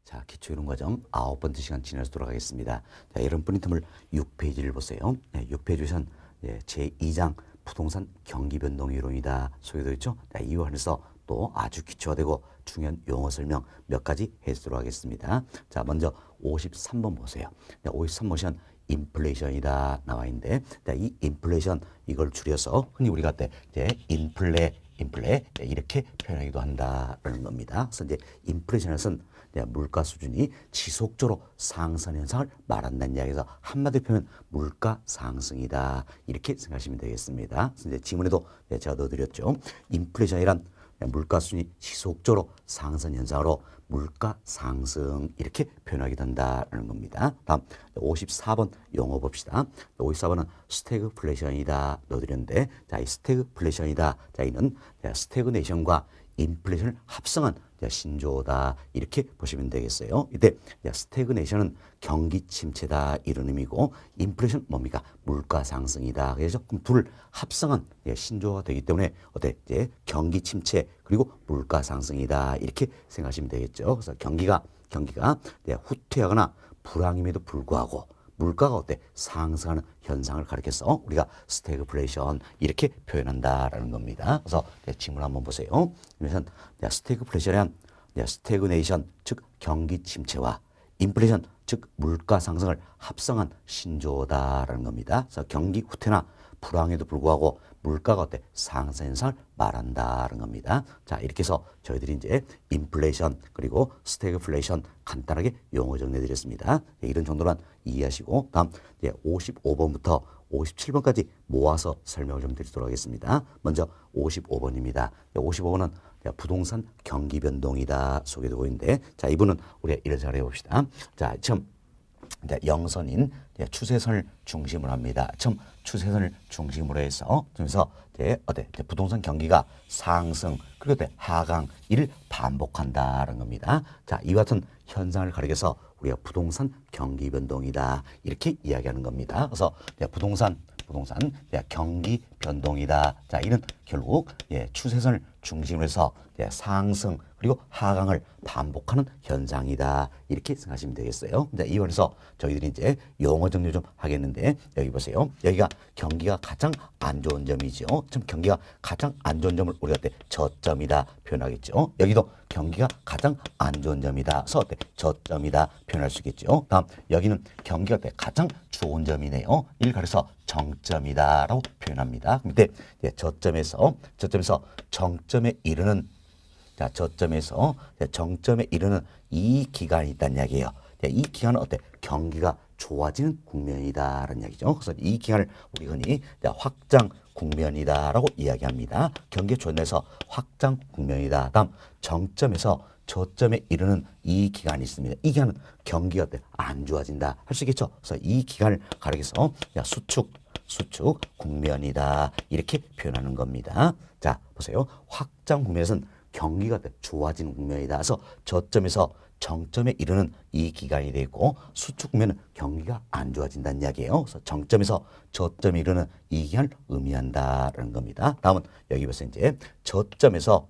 자, 기초이론 과정 9번째 시간 지나서 돌아가겠습니다. 자, 여러분 프린트물 6페이지를 보세요. 네, 6페이지에선 제2장 부동산 경기 변동 이론이다 소개되어 있죠. 자, 이와 관해서 또 아주 기초화되고 중요한 용어 설명 몇 가지 해주도록 하겠습니다. 자, 먼저 53번 보세요. 53번은 인플레이션이다 나와 있는데, 자, 이 인플레이션 이걸 줄여서 흔히 우리가 이제 인플레 이렇게 표현하기도 한다라는 겁니다. 그래서 이제 인플레이션에서는 물가 수준이 지속적으로 상승 현상을 말한다는 이야기에서 한마디로 표현 물가 상승이다 이렇게 생각하시면 되겠습니다. 그래서 이제 지문에도 제가 넣어드렸죠. 인플레이션이란 물가 수준이 지속적으로 상승 현상으로 물가 상승 이렇게 표현하게 된다는 겁니다. 다음 54번 용어 봅시다. 54번은 스태그플레이션이다 넣어드렸는데, 자, 이 스태그플레이션이다. 자, 이는 스태그네이션과 인플레이션을 합성한 신조어다 이렇게 보시면 되겠어요. 이때 스태그네이션은 경기 침체다 이런 의미고, 인플레이션 뭡니까? 물가 상승이다. 그래서 그럼 둘을 합성한 신조어가 되기 때문에 이제 경기 침체 그리고 물가 상승이다 이렇게 생각하시면 되겠죠. 그래서 경기가 후퇴하거나 불황임에도 불구하고 물가가 상승하는 현상을 가리켜서 우리가 스태그플레이션 이렇게 표현한다라는 겁니다. 그래서 지문 한번 보세요. 그러면 스태그플레이션은 스태그네이션 즉 경기 침체와 인플레이션 즉 물가 상승을 합성한 신조어다라는 겁니다. 그래서 경기 후퇴나 불황에도 불구하고 물가가 상승 현상을 말한다는 겁니다. 자, 이렇게 해서 저희들이 이제 인플레이션 그리고 스태그플레이션 간단하게 용어 정리해 드렸습니다. 이런 정도만 이해하시고, 다음 이제 55번부터 57번까지 모아서 설명을 좀 드리도록 하겠습니다. 먼저 55번입니다. 55번은 부동산 경기 변동이다 소개되고 있는데, 자, 이분은 우리가 이런 잘 해봅시다. 자, 처음 영선인 추세선을 중심으로 합니다. 처음 추세선을 중심으로 해서 부동산 경기가 상승 그리고 하강 이를 반복한다는 겁니다. 자, 이와 같은 현상을 가리켜서 우리가 부동산 경기 변동이다 이렇게 이야기하는 겁니다. 그래서 부동산 경기 변동이다. 자, 이는 결국 추세선을 중심으로 해서 상승 그리고 하강을 반복하는 현상이다 이렇게 생각하시면 되겠어요. 자, 이원에서 저희들이 이제 용어 정리 좀 하겠는데, 여기 보세요. 여기가 경기가 가장 안 좋은 점이죠. 지금 경기가 가장 안 좋은 점을 우리가 저점이다 표현하겠죠. 여기도 경기가 가장 안 좋은 점이다. 그래서 저점이다 표현할 수 있겠죠. 다음 여기는 경기가 가장 좋은 점이네요. 이를 가려서 정점이다라고 표현합니다. 근데 저점에서 정점에 이르는 정점에 이르는 이 기간이 있다는 이야기예요. 이 기간은 경기가 좋아지는 국면이다라는 이야기죠. 그래서 이 기간을 우리 흔히 확장 국면이다라고 이야기합니다. 경기 좋아져서 확장 국면이다. 다음 정점에서 저점에 이르는 이 기간이 있습니다. 이 기간은 경기가 안 좋아진다 할 수 있겠죠. 그래서 이 기간을 가리켜서 수축 국면이다 이렇게 표현하는 겁니다. 자, 보세요. 확장 국면에서는 경기가 좋아지는 국면이다. 그래서 저점에서 정점에 이르는 이 기간이 되고, 수축 국면은 경기가 안 좋아진다는 이야기예요. 그래서 정점에서 저점에 이르는 이 기간을 의미한다라는 겁니다. 다음은 여기 보세요. 이제 저점에서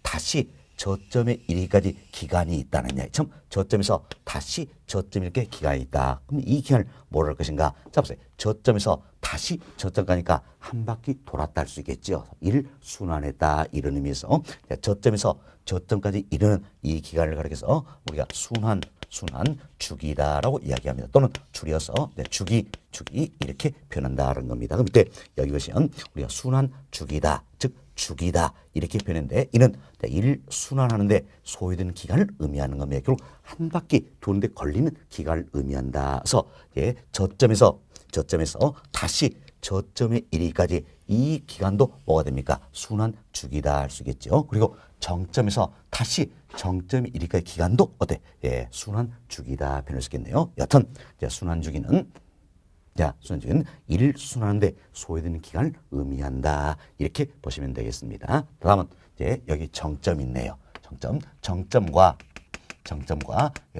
다시 저점에 이르기까지 기간이 있다는 이야기. 처음 저점에서 다시 저점에 이렇게 기간이 있다. 그럼 이 기간을 뭐라 할 것인가? 자, 보세요. 저점에서 다시 저점까지니까 한 바퀴 돌았다 할 수 있겠죠. 일순환했다 이런 의미에서 저점에서 저점까지 이르는 이 기간을 가리켜서 우리가 순환 주기다라고 이야기합니다. 또는 줄여서 주기 이렇게 표현한다는 겁니다. 그럼 이때 여기 보시면 우리가 순환 주기다 즉 주기다 이렇게 표현했는데, 이는 일 순환하는데 소요되는 기간을 의미하는 겁니다. 결국 한 바퀴 도는데 걸리는 기간을 의미한다. 그래서 저점에서 다시 저점에 이르기까지 이 기간도 뭐가 됩니까? 순환 주기다 할 수 있겠죠. 그리고 정점에서 다시 정점에 이르기까지 기간도 순환 주기다 표현할 수 있겠네요. 여튼 순환 주기는 일 순환하는데 소요되는 기간을 의미한다 이렇게 보시면 되겠습니다. 다음은 여기 정점 있네요. 정점과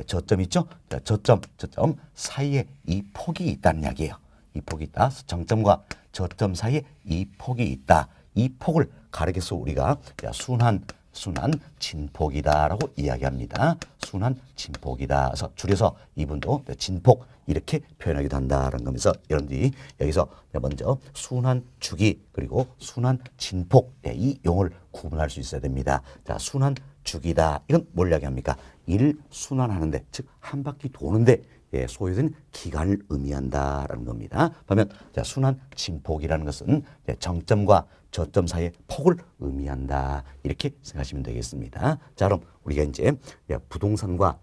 저점 있죠? 저점 사이에 이 폭이 있다는 이야기예요. 이 폭이 있다. 정점과 저점 사이에 이 폭이 있다. 이 폭을 가리켜서 우리가 순환 순환 진폭이다라고 이야기합니다. 순환 진폭이다. 그래서 줄여서 이분도 진폭 이렇게 표현하기도 한다라는 거면서 여러분들이 여기서 먼저 순환 주기 그리고 순환 진폭 이 용어를 구분할 수 있어야 됩니다. 자, 순환 주기다. 이건 뭘 이야기합니까? 일 순환하는데 즉 한 바퀴 도는데 소요된 기간을 의미한다라는 겁니다. 반면 자, 순환 진폭이라는 것은 정점과 저점 사이의 폭을 의미한다. 이렇게 생각하시면 되겠습니다. 자, 그럼 우리가 이제 부동산과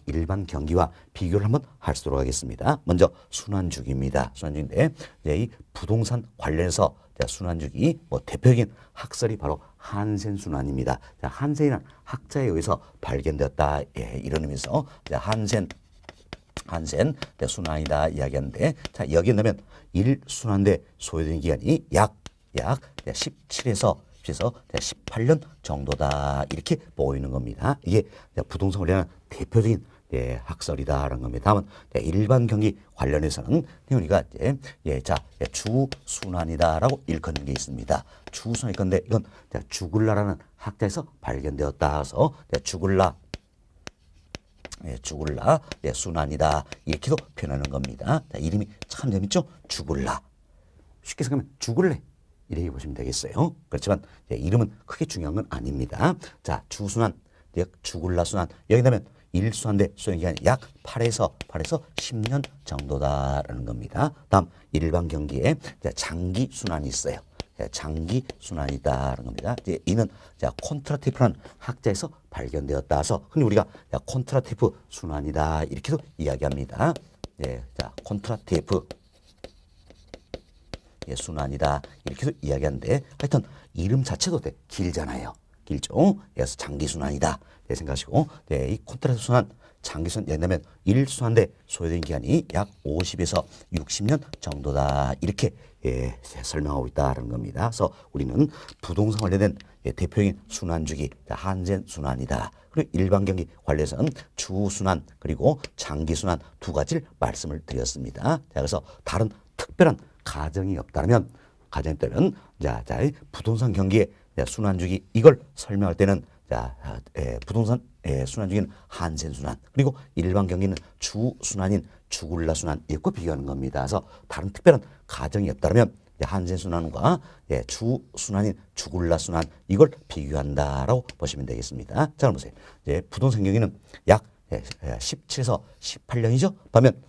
일반 경기와 비교를 한번 할 수록 하겠습니다. 먼저 순환주기입니다. 순환주기인데 이 부동산 관련해서 순환주기 대표적인 학설이 바로 한센 순환입니다. 한센이라는 학자에 의해서 발견되었다. 이런 의미에서 한센 순환이다 이야기하는데 자, 여기에 넣으면 1순환대 소요된 기간이 약 17에서 18년 정도다 이렇게 보이는 겁니다. 이게 부동산 관련한 대표적인 학설이다라는 겁니다. 다음은 일반 경기 관련해서는 우리가 주순환이다라고 일컫는 게 있습니다. 주순환일 건데 이건 주글라라는 학자에서 발견되었다 해서 주글라 순환이다 이렇게도 표현하는 겁니다. 자, 이름이 참 재밌죠? 주글라. 쉽게 생각하면 죽을래 이렇게 보시면 되겠어요. 그렇지만 이름은 크게 중요한 건 아닙니다. 자, 주순환, 주글라 순환 여기 나면 1순환대 소요기간이 약 8에서 10년 정도다라는 겁니다. 다음 일반 경기에 장기 순환이 있어요. 장기 순환이다라는 겁니다. 이는 콘트라티프라는 학자에서 발견되었다 해서 흔히 우리가 콘트라티프 순환이다 이렇게도 이야기합니다. 콘트라티프 순환이다 이렇게도 이야기하는데 하여튼 이름 자체도 길잖아요. 길죠. 그래서 장기순환이다 생각하시고 이 콘트라티프 순환 장기순환 예를 들면 1순환대 소요된 기간이 약 50에서 60년 정도다 이렇게 설명하고 있다는 겁니다. 그래서 우리는 부동산 관련된 대표적인 순환주기 한센 순환이다. 그리고 일반 경기 관련해서는 주순환 그리고 장기순환 두 가지를 말씀을 드렸습니다. 자, 그래서 다른 특별한 가정이 없다면 부동산 경기의 순환주기 이걸 설명할 때는 부동산 순환주기는 한센 순환 그리고 일반 경기는 주순환인 주글라 순환 이것과 비교하는 겁니다. 그래서 다른 특별한 가정이 없다면 한센 순환과 주순환인 주글라 순환 이걸 비교한다라고 보시면 되겠습니다. 자, 그럼 보세요. 부동산 경기는 약 17에서 18년이죠. 반면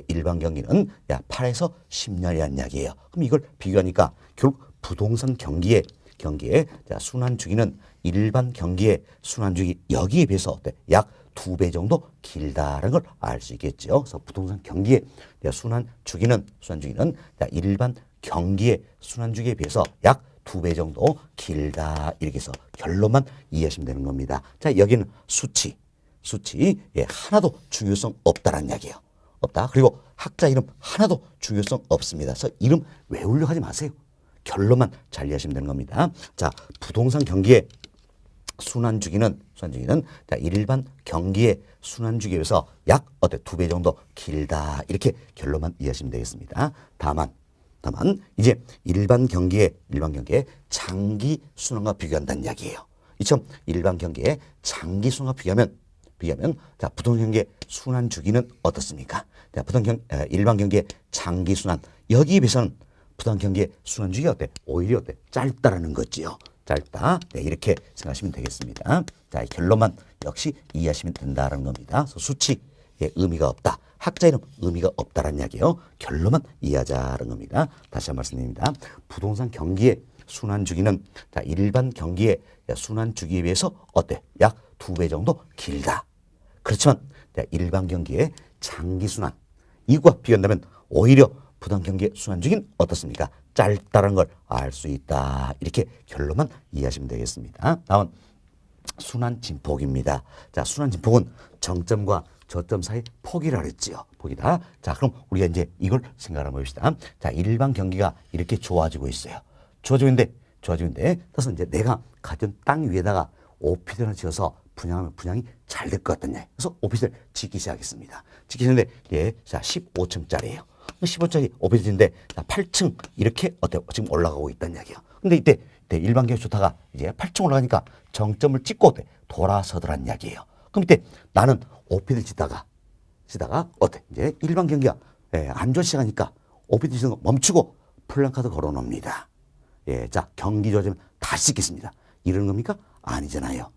일반 경기는 8에서 10년이라는 이야기예요. 그럼 이걸 비교하니까 결국 부동산 경기의 순환 주기는 일반 경기의 순환 주기 여기에 비해서 약 2배 정도 길다는 걸 알 수 있겠죠. 그래서 부동산 경기의 순환 주기는 일반 경기의 순환 주기에 비해서 약 2배 정도 길다 이렇게 해서 결론만 이해하시면 되는 겁니다. 자, 여기는 수치 하나도 중요성 없다라는 이야기예요. 없다. 그리고 학자 이름 하나도 중요성 없습니다. 그래서 이름 외우려 하지 마세요. 결론만 잘 이해하시면 되는 겁니다. 자, 부동산 경기의 순환주기는 일반 경기의 순환주기에 비해서 약 2배 정도 길다. 이렇게 결론만 이해하시면 되겠습니다. 다만 이제 일반 경기의 장기 순환과 비교한다는 이야기예요. 이처럼 일반 경기의 장기 순환과 비교하면 부동산 경기의 순환 주기는 어떻습니까? 일반 경기의 장기 순환 여기에 비해서는 부동산 경기의 순환 주기가 오히려 짧다라는 거지요. 짧다. 이렇게 생각하시면 되겠습니다. 자, 결론만 역시 이해하시면 된다는 겁니다. 수치의 의미가 없다. 학자 이름 의미가 없다라는 이야기예요. 결론만 이해하자는 겁니다. 다시 한 번 말씀드립니다. 부동산 경기의 순환 주기는 일반 경기의 순환 주기에 비해서 약 2배 정도 길다. 그렇지만 일반 경기의 장기 순환 이것과 비교한다면 오히려 부동산 경기의 순환 주기는 어떻습니까? 짧다는 걸 알 수 있다. 이렇게 결론만 이해하시면 되겠습니다. 다음 순환 진폭입니다. 자, 순환 진폭은 정점과 저점 사이 폭이라 그랬지요. 폭이다. 자, 그럼 우리가 이제 이걸 생각을 한번 봅시다. 자, 일반 경기가 이렇게 좋아지고 있어요. 좋아지는데 그래서 이제 내가 가진 땅 위에다가 오피스를 지어서 분양하면 분양이 잘 될 것 같다냐. 그래서 오피스를 짓기 시작했습니다. 짓기는데 자, 15층짜리예요. 15층짜리 오피스인데 8층 이렇게 지금 올라가고 있다는 이야기예요. 근데 이때 일반 경기 좋다가 이제 8층 올라가니까 정점을 찍고 돌아서더란 이야기예요. 그럼 이때 나는 오피를 치다가 어때? 이제 일반 경기가 안 좋은 시간이니까 오피를 치는 거 멈추고 플랜카드 걸어놓습니다. 자, 경기 좋아지면 다시 찍겠습니다. 이러는 겁니까? 아니잖아요.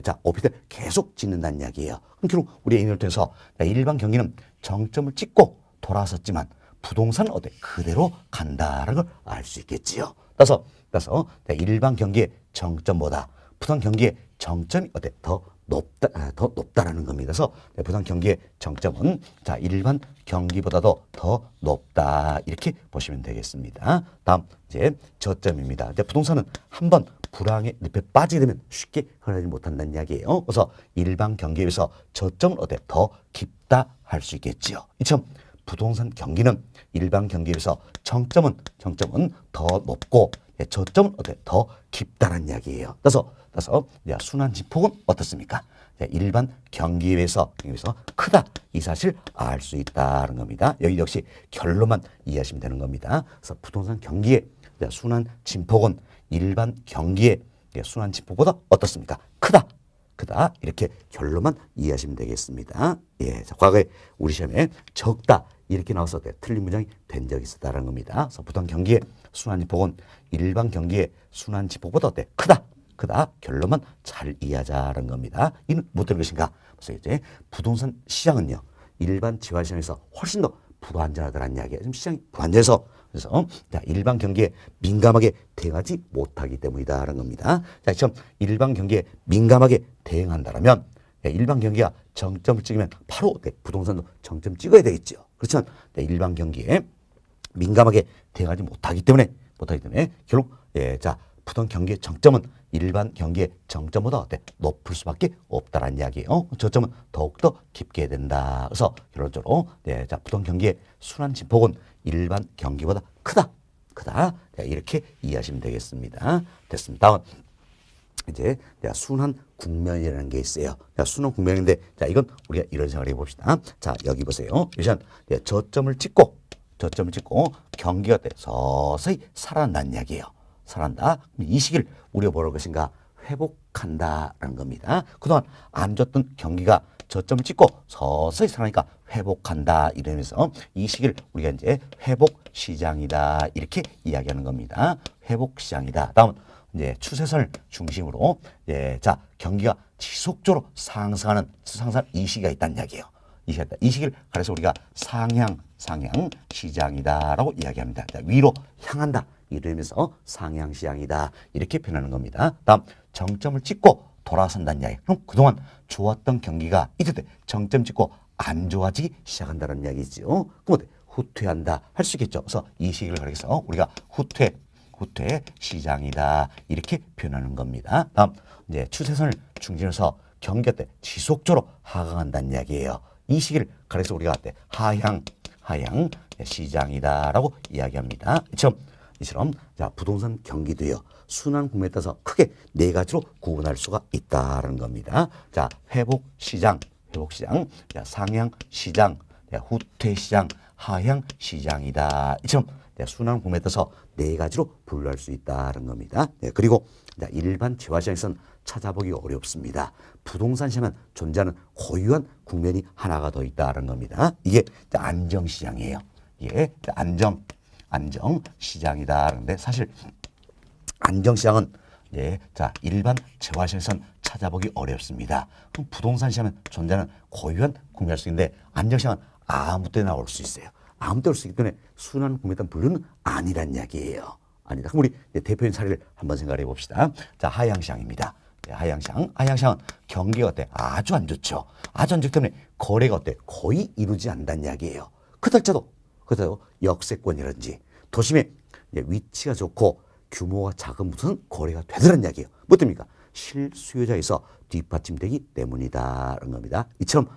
자, 오피를 계속 찍는다는 이야기예요. 그럼 결국 우리 인을 통해서 일반 경기는 정점을 찍고 돌아섰지만 부동산은 어때? 그대로 간다라는 걸 알 수 있겠지요. 따라서 일반 경기의 정점보다 부동산 경기의 정점이 어때? 더 높다라는 겁니다. 그래서 부동산 경기의 정점은 자, 일반 경기보다도 더 높다. 이렇게 보시면 되겠습니다. 다음 이제 저점입니다. 이제 부동산은 한번 불황의 늪에 빠지게 되면 쉽게 흘러나지 못한다는 이야기예요. 그래서 일반 경기에 비해서 저점은 어때? 더 깊다 할 수 있겠지요. 이처럼 부동산 경기는 일반 경기에 비해서 정점은 더 높고 저점은 어때? 더 깊다는 이야기예요. 그래서 순환 진폭은 어떻습니까? 일반 경기에 비해서 크다. 이 사실 알 수 있다는 겁니다. 여기 역시 결론만 이해하시면 되는 겁니다. 그래서 부동산 경기의 순환 진폭은 일반 경기의 순환 진폭보다 어떻습니까? 크다. 이렇게 결론만 이해하시면 되겠습니다. 자, 과거에 우리 시험에 적다 이렇게 나와서 틀린 문장이 된 적이 있었다는 겁니다. 그래서 부동산 경기의 순환 진폭은 일반 경기의 순환 진폭보다 어때? 크다. 결론만 잘 이해하자는 겁니다. 이는 뭐 되는 것인가? 그래서 이제 부동산 시장은요, 일반 지화 시장에서 훨씬 더 불안전하다는 이야기예요. 지금 시장이 불안전해서 그래서 자, 일반 경기에 민감하게 대응하지 못하기 때문이다라는 겁니다. 자, 지금 일반 경기에 민감하게 대응한다라면 일반 경기가 정점을 찍으면 바로 부동산도 정점 찍어야 되겠죠. 그렇지만 일반 경기에 민감하게 대응하지 못하기 때문에 결국 자, 부동산 경기의 정점은 일반 경기의 정점보다 어때? 높을 수밖에 없다라는 이야기예요. 저점은 더욱더 깊게 된다. 그래서 결론적으로 자, 부동산 경기의 순환 진폭은 일반 경기보다 크다. 이렇게 이해하시면 되겠습니다. 됐습니다. 다음 이제 순환 국면이라는 게 있어요. 순환 국면인데 자, 이건 우리가 이런 생각을 해봅시다. 자, 여기 보세요. 일단 저점을 찍고 경기가 어때? 서서히 살아난다는 이야기예요. 살아난다. 이 시기를 우리가 뭐라고 것인가? 회복한다라는 겁니다. 그동안 안 좋던 경기가 저점을 찍고 서서히 살아나니까 회복한다. 이러면서 이 시기를 우리가 이제 회복 시장이다. 이렇게 이야기하는 겁니다. 회복 시장이다. 다음은 이제 추세선을 중심으로 자, 경기가 지속적으로 상승하는 이 시기가 있다는 이야기예요. 이 시기를 그래서 우리가 상향 시장이다라고 이야기합니다. 자, 위로 향한다. 이러면서 상향 시장이다. 이렇게 표현하는 겁니다. 다음 정점을 찍고 돌아선다는 이야기. 그럼 그동안 좋았던 경기가 이때 정점 찍고 안 좋아지기 시작한다는 이야기죠. 그럼 후퇴한다 할 수 있겠죠. 그래서 이 시기를 가리켜서 우리가 후퇴 시장이다. 이렇게 표현하는 겁니다. 다음 이제 추세선을 중심해서 경기가 지속적으로 하강한다는 이야기예요. 이 시기를 가리켜서 우리가 하향 시장이다라고 이야기합니다. 이처럼 자, 부동산 경기도요. 순환 국면에 따라서 크게 네 가지로 구분할 수가 있다는 겁니다. 자, 회복 시장, 자, 상향 시장, 후퇴 시장, 하향 시장이다. 이처럼 순환 국면에 따라서 네 가지로 분류할 수 있다는 겁니다. 그리고 일반 재화시장에서는 찾아보기 어렵습니다. 부동산 시장만 존재하는 고유한 국면이 하나가 더 있다는 겁니다. 이게 안정시장이에요. 이게 안정시장이다. 그런데 사실 안정시장은 자, 일반 재화시장에서는 찾아보기 어렵습니다. 그럼 부동산 시장은 존재하는 고유한 국면 할 수 있는데 안정시장은 아무 때나 올 수 있어요. 아무 때나 올 수 있기 때문에 순환 국면에 따른 분류는 아니란 이야기예요. 아니다. 그럼 우리 대표적인 사례를 한번 생각해 봅시다. 자, 하향시장입니다. 하향시장은 경기가 아주 안 좋죠. 아주 안 좋기 때문에 거래가 거의 이루지 않는다는 이야기예요. 그렇다고 역세권이라든지 도심에 위치가 좋고 규모가 작은 무슨 거래가 되더란 이야기예요. 뭐 때문입니까? 실수요자에서 뒷받침되기 때문이다라는 겁니다. 이처럼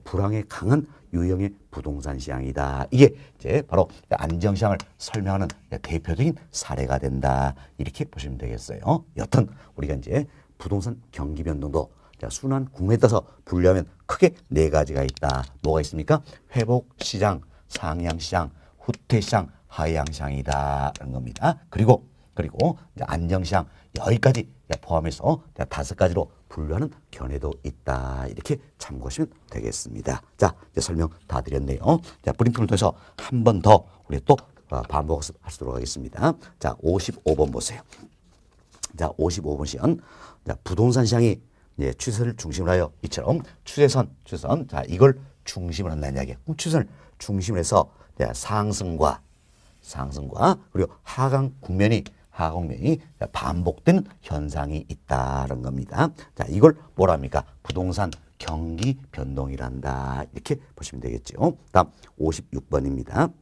불황에 강한 유형의 부동산 시장이다. 이게 이제 바로 안정시장을 설명하는 대표적인 사례가 된다. 이렇게 보시면 되겠어요. 여튼 우리가 이제 부동산 경기 변동도 순환 국면에 따라서 분류하면 크게 네 가지가 있다. 뭐가 있습니까? 회복 시장, 상향 시장, 후퇴 시장, 하향 시장이다라는 겁니다. 그리고 그리고 이제 안정시장 여기까지 포함해서 5가지로 분류하는 견해도 있다. 이렇게 참고하시면 되겠습니다. 자, 이제 설명 다 드렸네요. 자, 프린트를 통해서 한 번 더 우리 또 반복하도록 하겠습니다. 자, 55번 보세요. 자, 55번 시연. 자, 부동산 시장이 추세를 중심으로 하여 이처럼 추세선. 자, 이걸 중심으로 한다는 이야기예요. 그럼 추세를 중심으로 해서 상승과 그리고 하강 국면이 반복되는 현상이 있다는 겁니다. 자, 이걸 뭐라 합니까? 부동산 경기 변동이란다. 이렇게 보시면 되겠죠. 다음 56번입니다.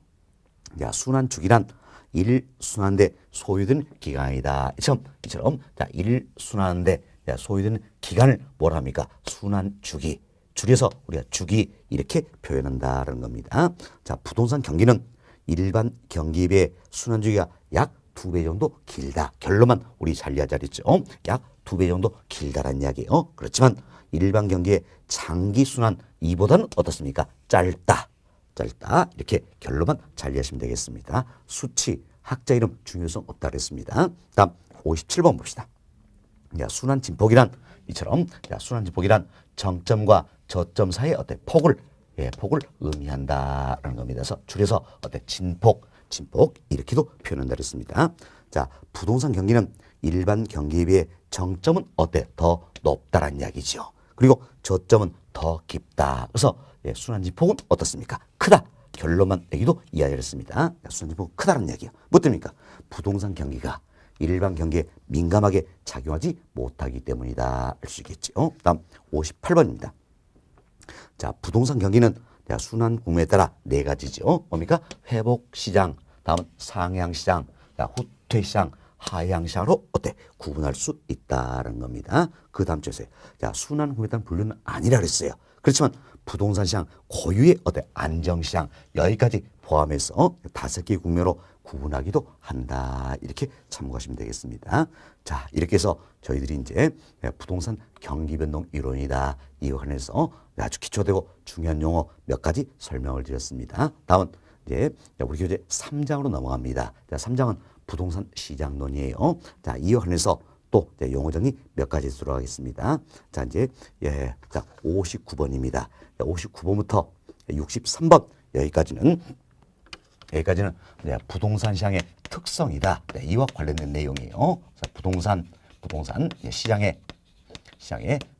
자, 순환주기란 일순환대 소유된 기간이다. 이처럼 자, 일순환대 소유된 기간을 뭐라 합니까? 순환주기. 줄여서 우리가 주기 이렇게 표현한다는 겁니다. 자, 부동산 경기는 일반 경기에 비해 순환주기가 약 2배 정도 길다. 결론만 우리 잘리하자 그랬죠. 약 2배 정도 길다라는 이야기예요. 그렇지만 일반 경기의 장기 순환 이보다는 어떻습니까? 짧다. 이렇게 결론만 잘리하시면 되겠습니다. 수치, 학자 이름 중요성 없다 그랬습니다. 다음 57번 봅시다. 야, 순환 진폭이란 이처럼 순환 진폭이란 정점과 저점 사이의 폭을 의미한다라는 겁니다. 그래서 줄여서 진폭 이렇게도 표현한다 그랬습니다. 자, 부동산 경기는 일반 경기에 비해 정점은 더 높다라는 이야기죠. 그리고 저점은 더 깊다. 그래서 순환 진폭은 어떻습니까? 크다. 결론만 내기도 이해하였습니다. 순환 진폭은 크다는 이야기예요. 뭐 때문입니까? 부동산 경기가 일반 경기에 민감하게 작용하지 못하기 때문이다. 알 수 있겠죠. 다음 58번입니다. 자, 부동산 경기는 순환 국면에 따라 4가지죠. 뭡니까? 회복시장, 다음은 상향시장, 후퇴시장, 하향시장으로 구분할 수 있다는 겁니다. 그 다음 주에 자, 순환 국면에 따른 분류는 아니라 그랬어요. 그렇지만 부동산 시장 고유의 안정시장 여기까지 포함해서 5개의 국면으로 구분하기도 한다. 이렇게 참고하시면 되겠습니다. 자, 이렇게 해서 저희들이 이제 부동산 경기변동 이론이다. 이와 관련해서 아주 기초되고 중요한 용어 몇 가지 설명을 드렸습니다. 다음은 이제 우리 교재 3장으로 넘어갑니다. 자, 3장은 부동산 시장론이에요. 자, 이와 관련해서 또 용어 정리 몇 가지 들어가겠습니다. 자, 이제 자, 59번입니다. 59번부터 63번 여기까지는 부동산 시장의 특성이다. 이와 관련된 내용이에요. 자, 부동산 시장의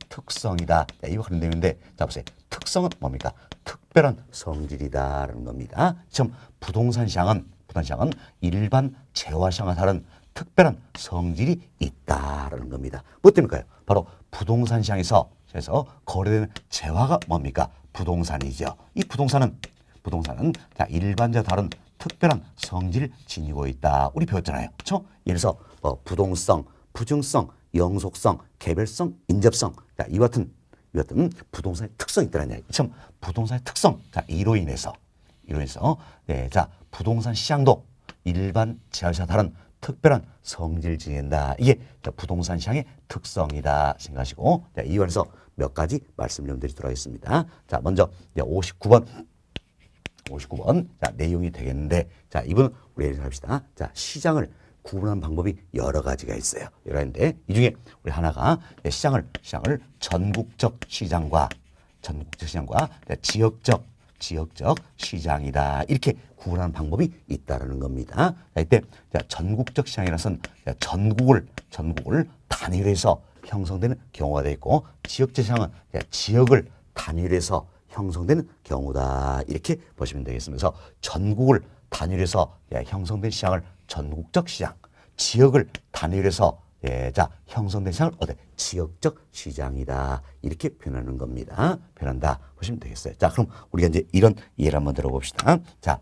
특성이다. 이와 관련된 내용인데, 자, 보세요. 특성은 뭡니까? 특별한 성질이다라는 겁니다. 지금 부동산 시장은 일반 재화시장과 다른 특별한 성질이 있다라는 겁니다. 뭐 때문일까요? 바로 부동산 시장에서 거래되는 재화가 뭡니까? 부동산이죠. 이 부동산은 자, 일반과 다른 특별한 성질을 지니고 있다. 우리 배웠잖아요. 그렇죠? 예를 들어서 부동성, 부증성, 영속성, 개별성, 인접성. 자, 이와 같은 부동산의 특성이 있다는 얘기. 참 부동산의 특성. 자, 이로 인해서 자, 부동산 시장도 일반 재화시장과 다른 특별한 성질을 지닌다. 이게 부동산 시장의 특성이다 생각하시고, 자, 이와 관해서 몇 가지 말씀 좀 드리도록 하겠습니다. 자, 먼저 59번. 자, 내용이 되겠는데, 자, 이번 우리 얘기를 합시다. 자, 시장을 구분하는 방법이 여러 가지가 있어요. 여러 가지인데, 이 중에 우리 하나가 시장을 전국적 시장과 지역적 시장이다. 이렇게 구분하는 방법이 있다라는 겁니다. 자, 이때 전국적 시장이라서는 전국을 단위로 해서 형성되는 경우가 되어 있고, 지역적 시장은 지역을 단위로 해서 형성되는 경우다. 이렇게 보시면 되겠습니다. 그래서 전국을 단위로 해서 형성된 시장을 전국적 시장, 지역을 단위로 해서 형성된 시장을 지역적 시장이다. 이렇게 표현하는 겁니다. 표현한다. 보시면 되겠어요. 자, 그럼 우리가 이제 이런 예를 한번 들어봅시다. 자,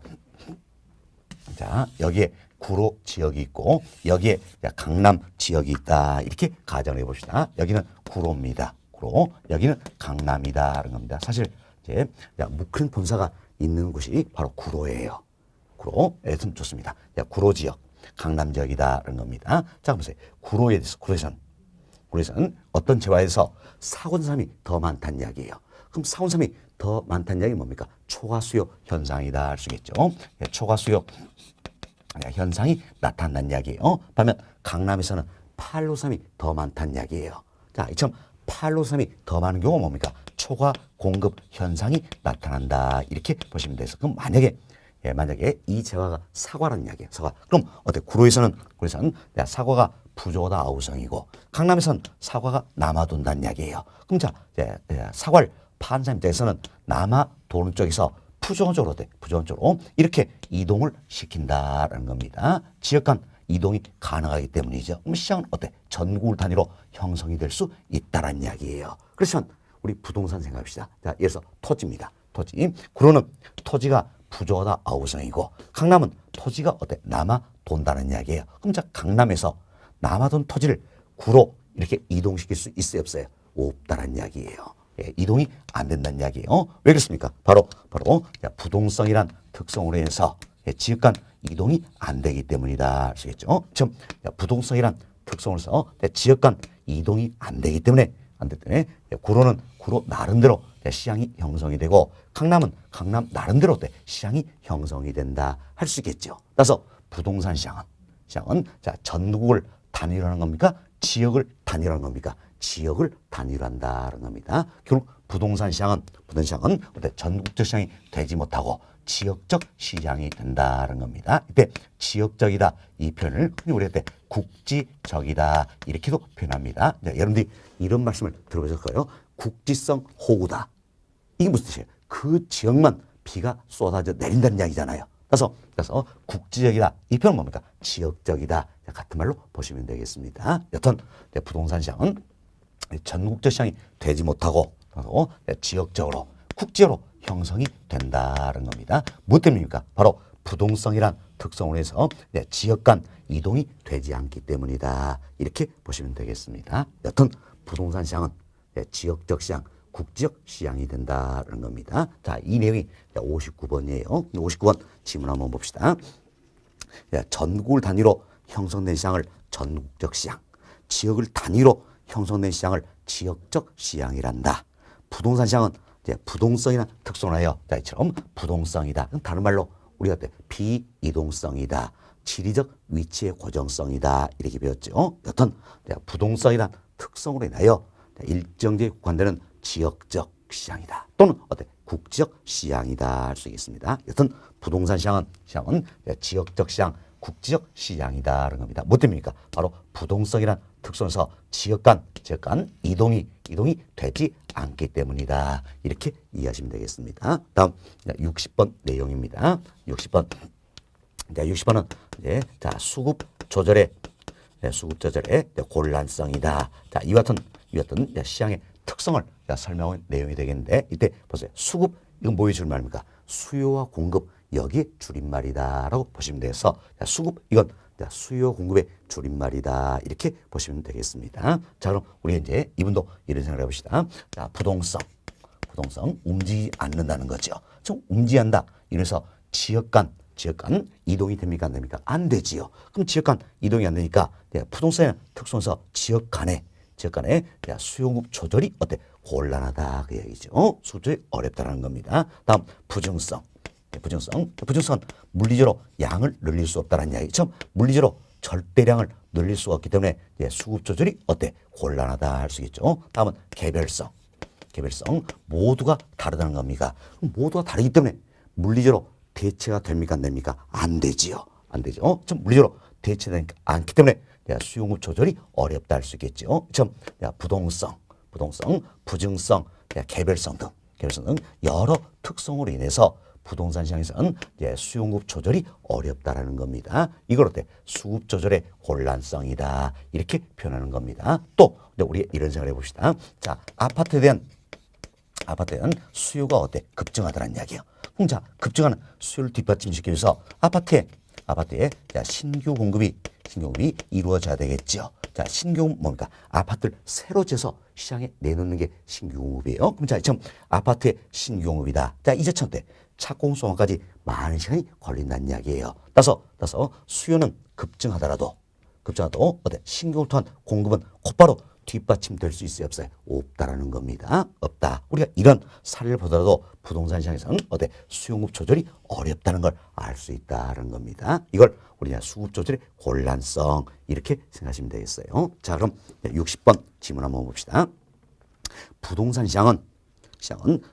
여기에 구로 지역이 있고 여기에 강남 지역이 있다. 이렇게 가정해 봅시다. 여기는 구로입니다. 구로. 여기는 강남이다라는 겁니다. 사실 이제 묵힌 본사가 있는 곳이 바로 구로예요. 구로. 좀 좋습니다. 구로 지역, 강남 지역이다라는 겁니다. 자, 보세요. 구로에서는 어떤 재화에서 사온 사람이 더 많다는 이야기예요. 그럼 사온 사람이 더 많다는 이야기는 뭡니까? 초과 수요 현상이다 할 수 있겠죠. 초과 수요 현상이 나타난다는 이야기예요. 반면 강남에서는 853이 더 많다는 이야기예요. 자, 이처럼 853이 더 많은 경우가 뭡니까? 초과 공급 현상이 나타난다. 이렇게 보시면 돼서 그럼 만약에 이 재화가 사과라는 이야기예요. 사과. 그럼 구로에서는 사과가 부조다 아우성이고 강남에서는 사과가 남아돈다는 이야기예요. 그럼 자, 사과를 파는 사람 입장에서는 남아도는 쪽에서 부정적으로 이렇게 이동을 시킨다라는 겁니다. 지역 간 이동이 가능하기 때문이죠. 그럼 시장은 전국을 단위로 형성이 될 수 있다라는 이야기예요. 그렇지만 우리 부동산 생각합시다. 자, 예를 들어서 토지입니다. 토지. 구로는 토지가 부조하다 아우성이고 강남은 토지가 남아 돈다는 이야기예요. 그럼 자, 강남에서 남아돈 토지를 구로 이렇게 이동시킬 수 있어요, 없어요? 없다는 이야기예요. 이동이 안 된다는 이야기예요. 왜 그렇습니까? 바로 부동성이란 특성으로 인해서 지역 간 이동이 안 되기 때문이다. 아시겠죠? 지금 부동성이란 특성으로서 지역 간 이동이 안 되기 때문에 구로는 구로 나름대로 시장이 형성이 되고 강남은 강남 나름대로 시장이 형성이 된다 할 수 있겠죠. 따라서 부동산 시장은 자, 전국을 단위로 하는 겁니까? 지역을 단위로 하는 겁니까? 지역을 단위로 한다는 겁니다. 결국 부동산 시장은 전국적 시장이 되지 못하고 지역적 시장이 된다는 겁니다. 이때 지역적이다 이 표현을 우리가 국지적이다 이렇게도 표현합니다. 여러분들이 이런 말씀을 들어보셨을 거예요. 국지성 호우다. 이게 무슨 뜻이에요? 그 지역만 비가 쏟아져 내린다는 이야기잖아요. 그래서 국지적이다 이 표현은 뭡니까? 지역적이다 같은 말로 보시면 되겠습니다. 여튼 부동산 시장은 전국적 시장이 되지 못하고 지역적으로 국지적으로 형성이 된다는 겁니다. 무엇 때문입니까? 바로 부동성이란 특성으로 해서 지역 간 이동이 되지 않기 때문이다. 이렇게 보시면 되겠습니다. 여튼 부동산 시장은 지역적 시장, 국지적 시장이 된다는 겁니다. 자, 이 내용이 59번이에요. 59번 질문 한번 봅시다. 전국을 단위로 형성된 시장을 전국적 시장, 지역을 단위로 형성된 시장을 지역적 시장이란다. 부동산 시장은 부동성이나 특성을 하여 이처럼 부동성이다. 다른 말로 우리가 비이동성이다. 지리적 위치의 고정성이다. 이렇게 배웠죠. 여튼 부동성이란 특성으로 인하여 일정지에 국한되는 지역적 시장이다. 또는 국지적 시장이다 할 수 있겠습니다. 여튼 부동산 시장은 지역적 시장, 국지적 시장이다라는 겁니다. 뭐 때문입니까? 바로 부동성이란 특성에서 지역 간 이동이 되지 않기 때문이다. 이렇게 이해하시면 되겠습니다. 다음 60번 내용입니다. 60번은 수급 조절의 곤란성이다. 자, 이와 같은 시장의 특성을 설명한 내용이 되겠는데 이때 보세요. 수급 이건 뭐의 줄말입니까? 수요와 공급 여기에 줄임말이다라고 보시면 돼서 수급 이건 수요 공급의 줄임말이다 이렇게 보시면 되겠습니다. 자, 그럼 우리 이제 이분도 이런 생각을 해봅시다. 자, 부동성 움직이지 않는다는 거죠. 좀 움직인다. 이래서 지역 간 이동이 됩니까 안 됩니까? 안 되지요. 그럼 지역 간 이동이 안 되니까 부동산의 특성에서 지역 간에 수요 공급 조절이 곤란하다 그 얘기죠. 수요 조절이 어렵다는 겁니다. 다음 부정성은 물리적으로 양을 늘릴 수 없다는 이야기죠. 물리적으로 절대량을 늘릴 수가 없기 때문에 수급 조절이 곤란하다 할 수 있겠죠. 다음은 개별성 모두가 다르다는 겁니다. 모두가 다르기 때문에 물리적으로 대체가 됩니까 안 됩니까? 안 되지요. 안 되죠. 좀 물리적으로 대체되지 않기 때문에 수요 공급 조절이 어렵다 할 수 있겠죠. 좀 부동성, 부증성, 개별성 등 여러 특성으로 인해서 부동산 시장에서는 수요 공급 조절이 어렵다라는 겁니다. 이걸 수급 조절의 곤란성이다 이렇게 표현하는 겁니다. 또 우리 이런 생각을 해봅시다. 자, 아파트에 대한 수요가 급증하다는 이야기예요. 그럼 자, 급증하는 수요를 뒷받침시키기 위해서 아파트에 신규 공급이 이루어져야 되겠죠. 자, 신규 공급 뭡니까? 아파트를 새로 지어서 시장에 내놓는 게 신규 공급이에요. 그럼 자, 지금 아파트의 신규 공급이다. 자, 이제 착공성화까지 많은 시간이 걸린다는 이야기예요. 따라서 수요는 급증하더라도 신규 공급을 통한 공급은 곧바로 뒷받침될 수 있어요, 없어요? 없다라는 겁니다. 없다. 우리가 이런 사례를 보더라도 부동산 시장에서는 어때? 수요급 조절이 어렵다는 걸 알 수 있다는 겁니다. 이걸 우리가 수급 조절의 곤란성 이렇게 생각하시면 되겠어요. 자, 그럼 60번 질문 한번 봅시다. 부동산 시장은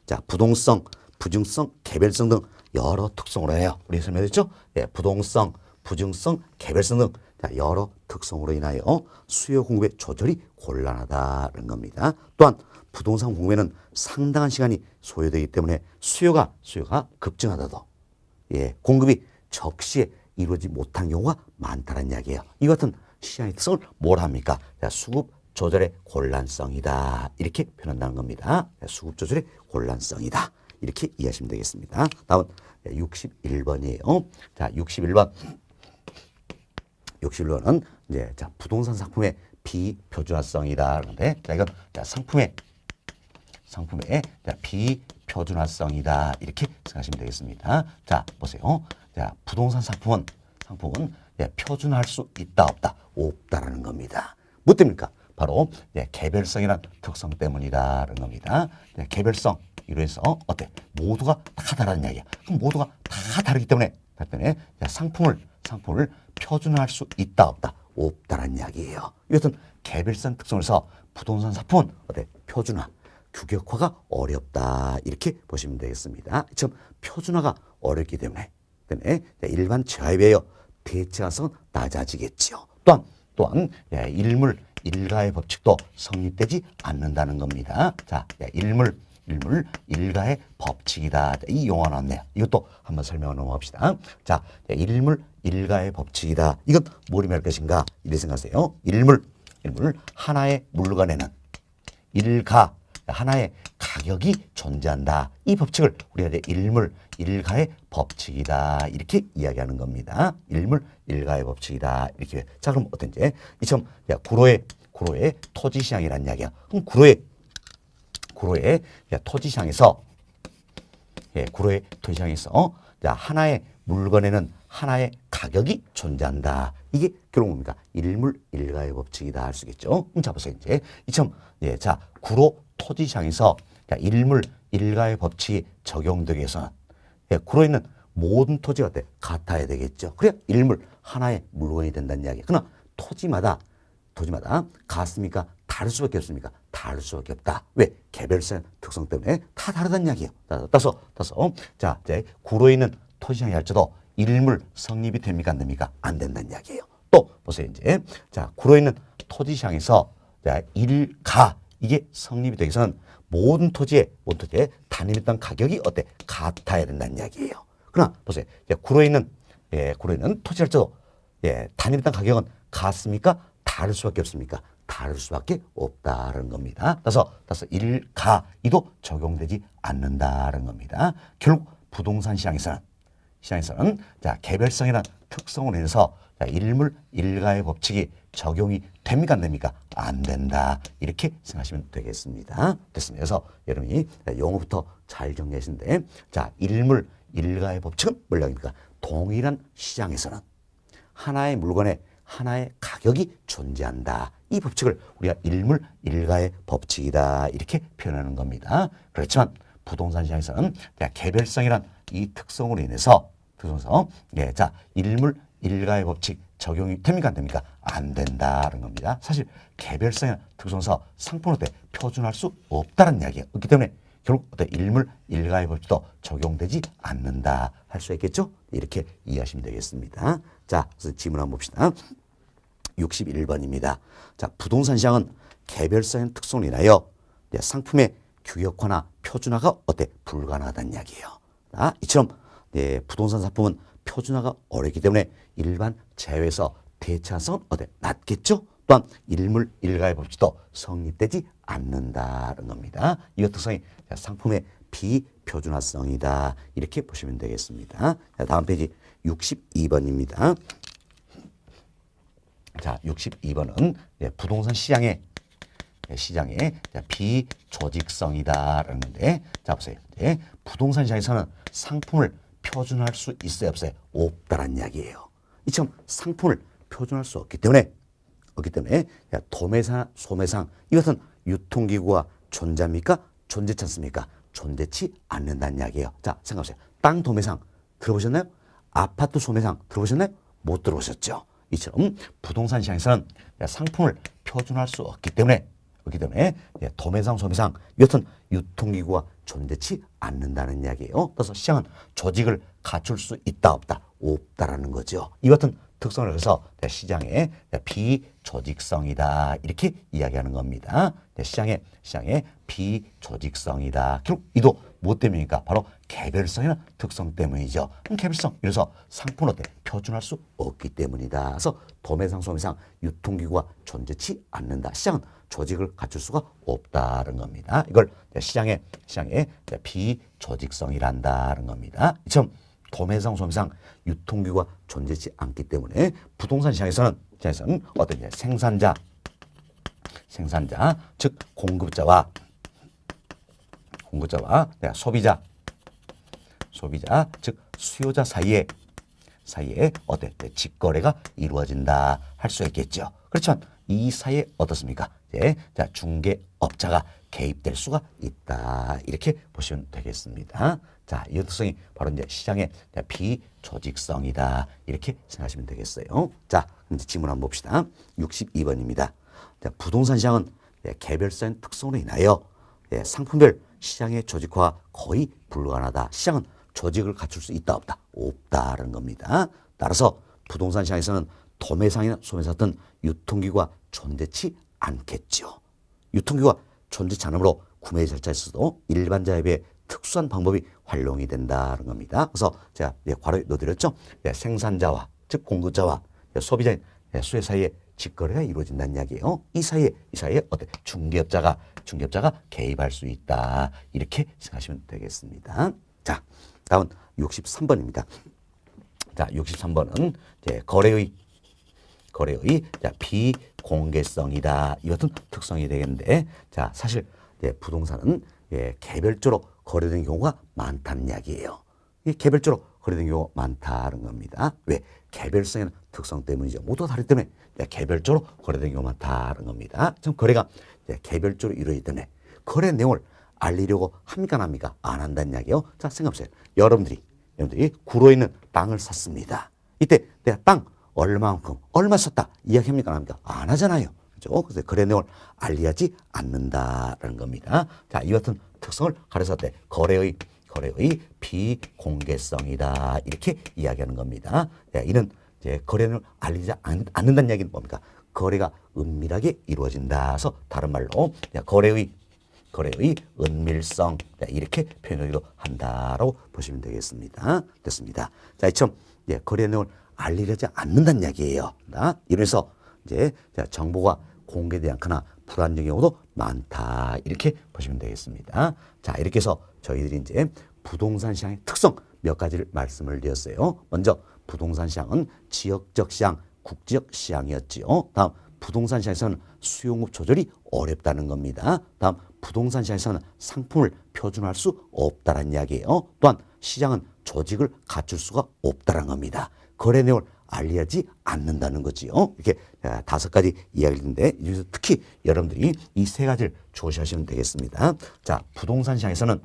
자, 부동성, 부증성, 개별성 등 여러 특성으로 해요. 우리 설명했죠? 예, 부동성, 부증성, 개별성 등 자, 여러 특성으로 인하여 수요 공급의 조절이 곤란하다는 겁니다. 또한 부동산 공급에는 상당한 시간이 소요되기 때문에 수요가 급증하다도 예, 공급이 적시에 이루어지지 못한 경우가 많다는 이야기예요. 이 같은 시장의 특성을 뭘 합니까? 자, 수급 조절의 곤란성이다. 이렇게 표현한다는 겁니다. 수급 조절의 곤란성이다. 이렇게 이해하시면 되겠습니다. 다음 61번이에요. 자, 61번은 이제 자, 부동산 상품의 비표준화성이다. 그런데 자, 이건 자, 상품의 자, 비표준화성이다. 이렇게 생각하시면 되겠습니다. 자, 보세요. 자, 부동산 상품은 예, 표준화할 수 있다 없다? 없다라는 겁니다. 뭐 때문입니까? 바로 예, 개별성이라는 특성 때문이다라는 겁니다. 예, 개별성 이로 해서 어때? 모두가 다 다르다는 이야기야. 그럼 모두가 다 다르기 때문에 상품을 표준화할 수 있다 없다? 없다라는 이야기예요. 이것은 개별성 특성에서 부동산 상품은 어때? 표준화, 규격화가 어렵다. 이렇게 보시면 되겠습니다. 참 표준화가 어렵기 때문에 일반 재화에 비하여 대체 가능성은 낮아지겠지요. 또한 예, 일가의 법칙도 성립되지 않는다는 겁니다. 자, 예, 일가의 법칙이다. 이 용어 나왔네요. 이것도 한번 설명을 넘어갑시다. 자, 일가의 법칙이다. 이건 뭘 의미할 것인가? 이렇게 생각하세요. 하나의 물건에는 일가, 하나의 가격이 존재한다. 이 법칙을 우리가 이제 일가의 법칙이다. 이렇게 이야기하는 겁니다. 일가의 법칙이다. 이렇게. 자, 그럼 어떤지? 이처럼 구로의 토지시장이라는 이야기야. 그럼 구로의 토지시장에서 자, 하나의 물건에는 하나의 가격이 존재한다. 이게 결국 뭡니까? 일가의 법칙이다 할 수 있겠죠. 그럼 자, 보세요. 이제 이처럼 자, 구로 토지시장에서 일가의 법칙이 적용되기 위해서는 구로에 있는 모든 토지가 어때? 같아야 되겠죠. 그래야 하나의 물건이 된다는 이야기야. 그러나 토지마다 같습니까? 다를 수밖에 없습니까? 다를 수밖에 없다. 왜? 개별성 특성 때문에 다 다르다는 이야기예요. 따라서 자, 이제 구로에 있는 토지시장이 할지도 성립이 됩니까? 안 됩니까? 안 된다는 이야기예요. 또 보세요. 이제 자, 구로에 있는 토지시장에서 자, 일가 이게 성립이 되기 위해서는 모든 토지에 단일했던 가격이 어때? 같아야 된다는 이야기예요. 그러나 보세요. 구로에 있는 토지 할지도 단일했던 가격은 같습니까? 다를 수밖에 없습니까? 다를 수밖에 없다는 겁니다. 따라서 일가이도 적용되지 않는다는 겁니다. 결국 부동산 시장에서는 자, 개별성이라는 특성으로 인해서 자, 일가의 법칙이 적용이 됩니까? 안 됩니까? 안 된다. 이렇게 생각하시면 되겠습니다. 됐습니다. 그래서 여러분이 용어부터 잘 정리하시는데 자, 일가의 법칙은 뭐랍니까? 동일한 시장에서는 하나의 물건에 하나의 가격이 존재한다. 이 법칙을 우리가 일가의 법칙이다. 이렇게 표현하는 겁니다. 그렇지만 부동산 시장에서는 개별성이란 이 특성으로 인해서 자, 일가의 법칙 적용이 됩니까? 안 됩니까? 안 된다는 겁니다. 사실 개별성이나 특성에서 상품을 표준할 수 없다는 이야기예요. 없기 때문에 결국 일가의 법칙도 적용되지 않는다 할 수 있겠죠? 이렇게 이해하시면 되겠습니다. 자, 그래서 질문 한번 봅시다. 61번입니다. 자, 부동산 시장은 개별성의 특성으로 인하여 상품의 규격화나 표준화가 불가능하다는 이야기예요. 자, 이처럼 부동산 상품은 표준화가 어렵기 때문에 일반 제외에서 대체 가능성은 낮겠죠? 또한 일가의 법칙도 성립되지 않는다는 겁니다. 이 특성이 상품의 비표준화성이다. 이렇게 보시면 되겠습니다. 다음 페이지 62번입니다. 자, 62번은 부동산 시장의 비조직성이다라는데, 자, 보세요. 부동산 시장에서는 상품을 표준화할 수 있어요, 없어요? 없다라는 이야기예요. 이처럼 상품을 표준화할 수 없기 때문에 없기 때문에 도매상, 소매상 이것은 유통기구가 존재합니까? 존재치 않습니까? 존재치 않는다는 이야기예요. 자, 생각하세요. 땅 도매상 들어보셨나요? 아파트 소매상 들어보셨나요? 못 들어보셨죠? 이처럼 부동산 시장에서는 상품을 표준화할 수 없기 때문에 도매상, 소매상 이것은 유통기구가 존재치 않는다는 이야기예요. 그래서 시장은 조직을 갖출 수 있다 없다 없다라는 거죠. 이 같은 특성을 해서 시장의 비조직성이다 이렇게 이야기하는 겁니다. 시장의 비조직성이다. 결국 이도 무엇 때문입니까? 바로 개별성이나 특성 때문이죠. 개별성 이래서 상품을 표준할 수 없기 때문이다. 그래서 도매상, 소매상 유통기구가 존재치 않는다. 시장은 조직을 갖출 수가 없다는 겁니다. 이걸 시장의 비조직성이란다는 겁니다. 이처럼 도매상, 소매상 유통기구가 존재치 않기 때문에 부동산 시장에서는 어떤 생산자, 즉 공급자와 소비자, 즉 수요자 사이에 어떤 직거래가 이루어진다 할 수 있겠죠. 그렇지만 이 사이에 어떻습니까? 중개업자가 개입될 수가 있다 이렇게 보시면 되겠습니다. 자, 이 특성이 바로 시장의 비조직성이다 이렇게 생각하시면 되겠어요. 자, 이제 질문 한번 봅시다. 62번입니다. 부동산 시장은 개별성 특성으로 인하여 상품별 시장의 조직화가 거의 불가능하다. 시장은 조직을 갖출 수 있다 없다? 없다라는 겁니다. 따라서 부동산 시장에서는 도매상이나 소매상 같은 유통기구가 존재치 않겠죠. 유통기구가 존재치 않으므로 구매 절차에서도 일반자에 비해 특수한 방법이 활용이 된다는 겁니다. 그래서 제가 괄호에 넣어드렸죠. 생산자와 즉 공급자와 소비자인 수요 사이에 직거래가 이루어진다는 이야기예요. 이 사이에 어떤 중개업자가 개입할 수 있다 이렇게 생각하시면 되겠습니다. 자, 다음 63번입니다. 자, 63번은 거래의 비공개성이다. 이것은 특성이 되겠는데, 자, 사실 부동산은 개별적으로 거래되는 경우가 많다는 이야기예요. 개별적으로 거래되는 경우가 많다는 겁니다. 왜? 개별성의 특성 때문이죠. 모두가 다르기 때문에 개별적으로 거래되는 경우가 많다는 겁니다. 지금 거래가 개별적으로 이루어지기 때문에 거래 내용을 알리려고 합니까 안 합니까? 안 한다는 이야기예요. 자, 생각해보세요. 여러분들이 구로에 있는 땅을 샀습니다. 이때 내가 땅 얼마 썼다 이야기합니까 안 합니까? 안 하잖아요. 그렇죠? 그래서 거래 내용을 알리지 않는다라는 겁니다. 자, 이 같은 특성을 가려서 거래의 비공개성이다 이렇게 이야기하는 겁니다. 이는 거래 내용을 알리지 않는다는 이야기는 뭡니까? 거래가 은밀하게 이루어진다. 그래서 다른 말로 거래의 은밀성 이렇게 표현하기도 한다라고 보시면 되겠습니다. 됐습니다. 자, 이처럼 거래 내용을 알리지 않는다는 이야기예요. 이래서 정보가 공개되지 않거나 불안정한 경우도 많다 이렇게 보시면 되겠습니다. 자, 이렇게 해서 저희들이 부동산 시장의 특성 몇 가지를 말씀을 드렸어요. 먼저 부동산 시장은 지역적 시장, 국지적 시장이었지요. 다음 부동산 시장에서는 수요급 조절이 어렵다는 겁니다. 다음 부동산 시장에서는 상품을 표준화할 수 없다는 이야기예요. 또한 시장은 조직을 갖출 수가 없다는 겁니다. 거래 내용을 알리지 않는다는 거지요. 이렇게 5가지 이야기인데 여기서 특히 여러분들이 이 3가지를 조심하시면 되겠습니다. 자, 부동산 시장에서는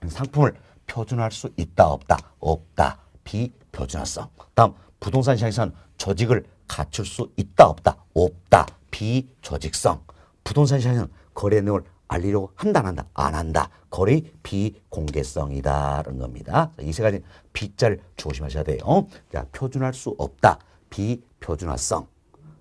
상품을 표준화할 수 있다 없다? 없다. 비표준화성. 다음 부동산 시장에서는 조직을 갖출 수 있다 없다? 없다. 비조직성. 부동산 시장에서는 거래 내용을 알리려고 한다 안 한다? 안 한다. 거래의 비공개성이다라는 겁니다. 이 3가지 B자를 조심하셔야 돼요. 자, 표준화할 수 없다. 비표준화성.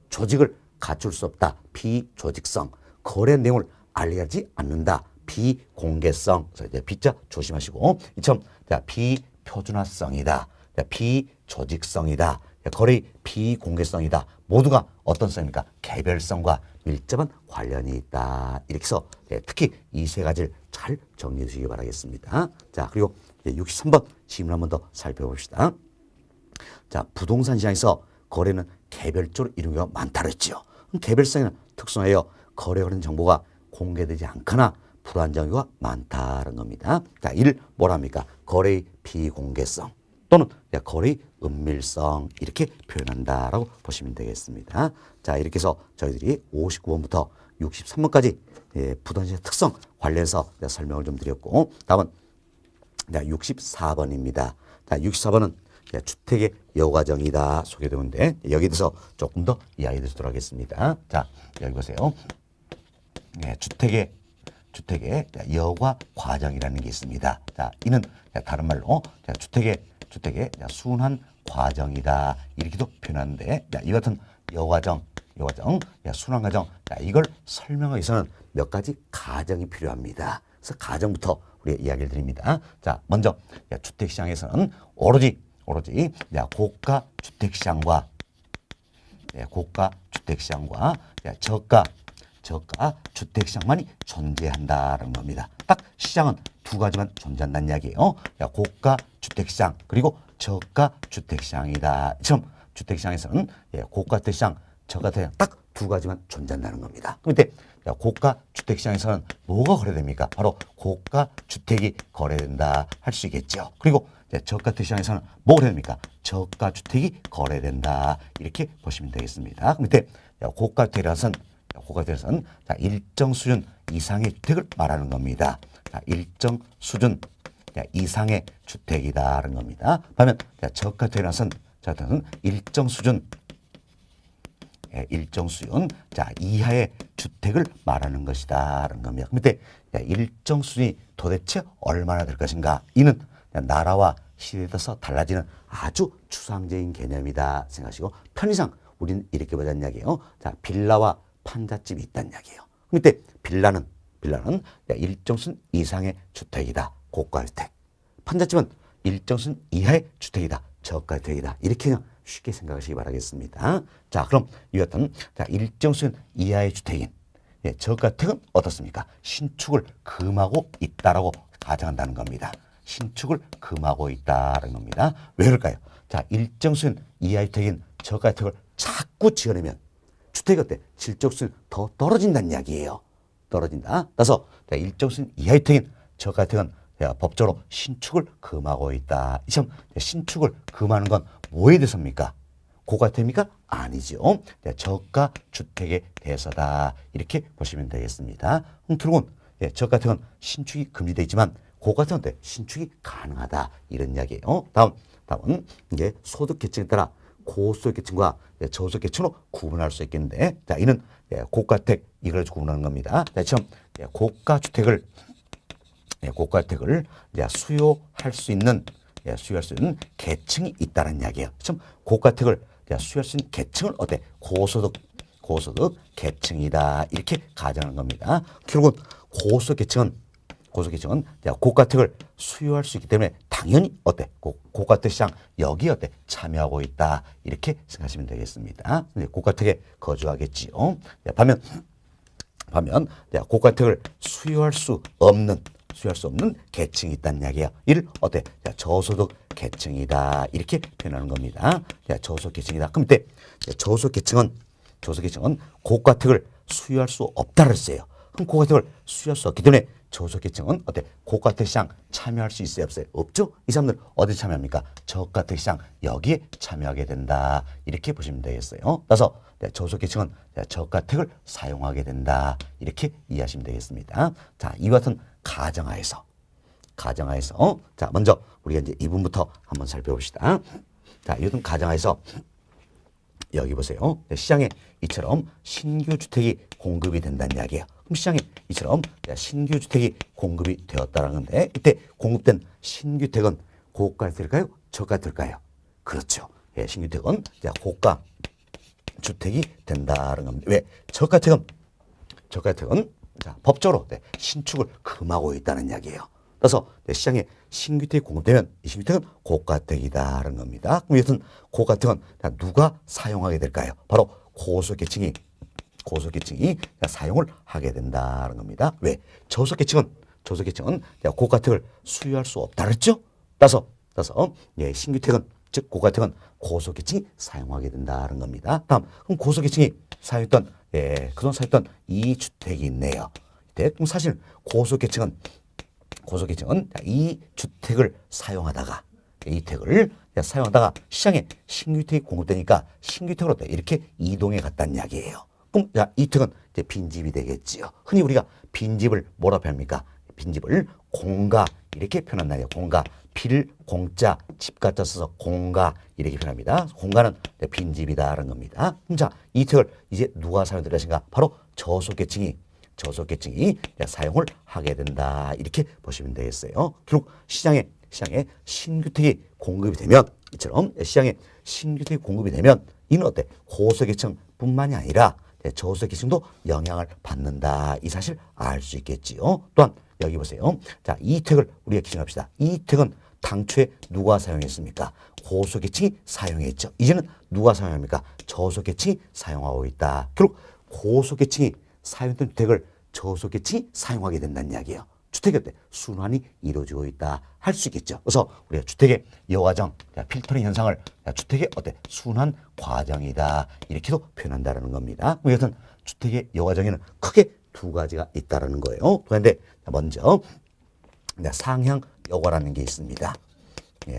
조직을 갖출 수 없다. 비조직성. 거래 내용을 알리지 않는다. 비공개성. 그래서 이제 B자 조심하시고 이처럼 비표준화성이다. 비조직성이다. 거래의 비공개성이다. 모두가 어떤 성입니까? 개별성과 밀접한 관련이 있다. 이렇게 해서 특히 이 3가지를 잘 정리해 주시기 바라겠습니다. 자, 그리고 63번 질문 한번 더 살펴봅시다. 자, 부동산 시장에서 거래는 개별적으로 이루는 경우가 많다 그랬죠. 개별성에는 특성이에요. 거래 관련 정보가 공개되지 않거나 불안정한 경우가 많다는 겁니다. 자, 이를 뭐라 합니까? 거래의 비공개성 또는 거래의 은밀성 이렇게 표현한다라고 보시면 되겠습니다. 자, 이렇게 해서 저희들이 59번부터 63번까지 부동산의 특성 관련해서 설명을 좀 드렸고, 다음은 64번입니다. 자, 64번은 주택의 여과정이다 소개되는데, 여기에 대해서 조금 더 이야기 드리도록 하겠습니다. 자, 여기 보세요. 주택의 여과 과정이라는 게 있습니다. 자, 이는 다른 말로 주택의 순환 과정이다 이렇게도 표현하는데, 이 같은 여과정, 순환 과정, 이걸 설명하기 위해서는 몇 가지 가정이 필요합니다. 그래서 가정부터 우리가 이야기를 드립니다. 자, 먼저 주택시장에서는 오로지 고가 주택시장과 저가 주택시장만이 존재한다는 겁니다. 딱 시장은 두 가지만 존재한다는 이야기예요. 고가 주택시장 그리고 저가 주택시장이다. 이처럼 주택시장에서는 고가 주택시장, 저가 주택시장 딱 두 가지만 존재한다는 겁니다. 그런데 고가 주택시장에서는 뭐가 거래됩니까? 바로 고가 주택이 거래된다 할 수 있겠죠. 그리고 저가 주택시장에서는 뭐 거래됩니까? 저가 주택이 거래된다 이렇게 보시면 되겠습니다. 밑에 고가 주택이라서는 일정 수준 이상의 주택을 말하는 겁니다. 일정 수준 이상의 주택이다라는 겁니다. 반면 저가 주택이라서는 일정 수준 이하의 주택을 말하는 것이다라는 겁니다. 근데 일정 수준이 도대체 얼마나 될 것인가? 이는 나라와 시대에 따라서 달라지는 아주 추상적인 개념이다 생각하시고, 편의상 우리는 이렇게 보자는 이야기예요. 자, 빌라와 판잣집이 있다는 이야기예요. 근데 빌라는 일정 수준 이상의 주택이다, 고가주택. 판잣집은 일정 수준 이하의 주택이다, 저가주택이다. 이렇게 그냥 쉽게 생각하시기 바라겠습니다. 자, 그럼 이 같은 일정 수준 이하의 주택인 저가주택은 어떻습니까? 신축을 금하고 있다라고 가정한다는 겁니다. 신축을 금하고 있다는 겁니다. 왜 그럴까요? 자, 일정 수준 이하의 주택인 저가주택을 자꾸 지어내면 주택이 어때? 질적 수준 더 떨어진다는 이야기예요. 떨어진다. 따라서 일정 수준 이하의 주택인 저가주택은 법적으로 신축을 금하고 있다. 참 신축을 금하는 건 뭐에 대해서입니까? 고가주택입니까? 아니죠. 저가 주택에 대해서다 이렇게 보시면 되겠습니다. 결국은 저가주택은 신축이 금지되어 있지만 고가주택은 신축이 가능하다 이런 이야기예요. 다음은 이제 소득 계층에 따라 고소득 계층과 저소득 계층으로 구분할 수 있겠는데, 자, 이는 고가주택 이걸 구분하는 겁니다. 자, 지금 고가주택을 수요할 수 있는 계층이 있다는 이야기예요. 지금 고가주택을 수요할 수 있는 계층을 어때? 고소득 계층이다 이렇게 가정하는 겁니다. 결국은 고소득 계층은 고가주택을 수요할 수 있기 때문에 당연히 어때? 고가주택 시장 여기 어때? 참여하고 있다 이렇게 생각하시면 되겠습니다. 고가주택에 거주하겠지요. 반면 고가주택을 수요할 수 없는 계층이 있다는 이야기예요. 이를 어때? 저소득 계층이다 이렇게 표현하는 겁니다. 저소득 계층이다. 그럼 이때 저소득 계층은 고가주택을 수요할 수 없다를 했어요. 그럼 고가주택을 수요할 수 없기 때문에 저소득 계층은 어때? 고가주택 시장 참여할 수 있어요, 없어요? 없죠? 이 사람들 어디 참여합니까? 저가주택 시장 여기에 참여하게 된다 이렇게 보시면 되겠어요. 따라서 저소득 계층은 저가주택을 사용하게 된다 이렇게 이해하시면 되겠습니다. 자, 이와 같은 가정하에서 자, 먼저 우리가 이제 2분부터 한번 살펴봅시다. 자, 이 같은 가정하에서 여기 보세요. 시장에 이처럼 신규 주택이 공급이 된다는 이야기예요. 그럼 시장에 이처럼 신규 주택이 공급이 되었다는 건데, 이때 공급된 신규 주택은 고가주택일까요? 저가주택일까요? 그렇죠. 신규 주택은 고가 주택이 된다는 겁니다. 왜? 저가주택은 법적으로 신축을 금하고 있다는 이야기예요. 따라서 시장에 신규 주택이 공급되면 이 신규 주택은 고가주택이다라는 겁니다. 그럼 이것은 고가주택은 누가 사용하게 될까요? 바로 고소득계층이 사용을 하게 된다는 겁니다. 왜? 저소득계층은 고가주택을 수요할 수 없다 그랬죠? 따라서 신규주택은 즉 고가주택은 고소득계층이 사용하게 된다는 겁니다. 다음, 그럼 고소득계층이 사용했던 그동안 사용했던 이 주택이 있네요. 그럼 사실 고소득계층은 이 주택을 사용하다가 이택을 사용하다가 시장에 신규 이택이 공급되니까 신규 이택으로 이렇게 이동해 갔다는 이야기예요. 그럼 자, 이택은 이제 빈집이 되겠지요. 흔히 우리가 빈집을 뭐라 표현합니까? 빈집을 공가 이렇게 표현한다요. 공가, 빌, 공자, 집가자 써서 공가 이렇게 표현합니다. 공가는 빈집이다라는 겁니다. 자, 이택을 이제 누가 사용될 것인가? 바로 저소계층이 사용을 하게 된다. 이렇게 보시면 되겠어요. 결국 시장에 신규택이 공급이 되면 이처럼 시장에 신규택이 공급이 되면 이는 어때? 고소계층뿐만이 아니라 저소계층도 영향을 받는다. 이 사실 알 수 있겠지요. 또한 여기 보세요. 자, 이택을 우리가 기준합시다. 이택은 당초에 누가 사용했습니까? 고소계층이 사용했죠. 이제는 누가 사용합니까? 저소계층이 사용하고 있다. 결국 고소계층이 사용했던 주택을 저소계층이 사용하게 된다는 이야기예요. 주택의 어때? 순환이 이루어지고 있다. 할 수 있겠죠. 그래서 우리가 주택의 여과정, 필터링 현상을 주택의 어때? 순환 과정이다. 이렇게도 표현한다는 겁니다. 이것은 주택의 여과정에는 크게 두 가지가 있다는 거예요. 그런데 먼저 상향 여과라는 게 있습니다.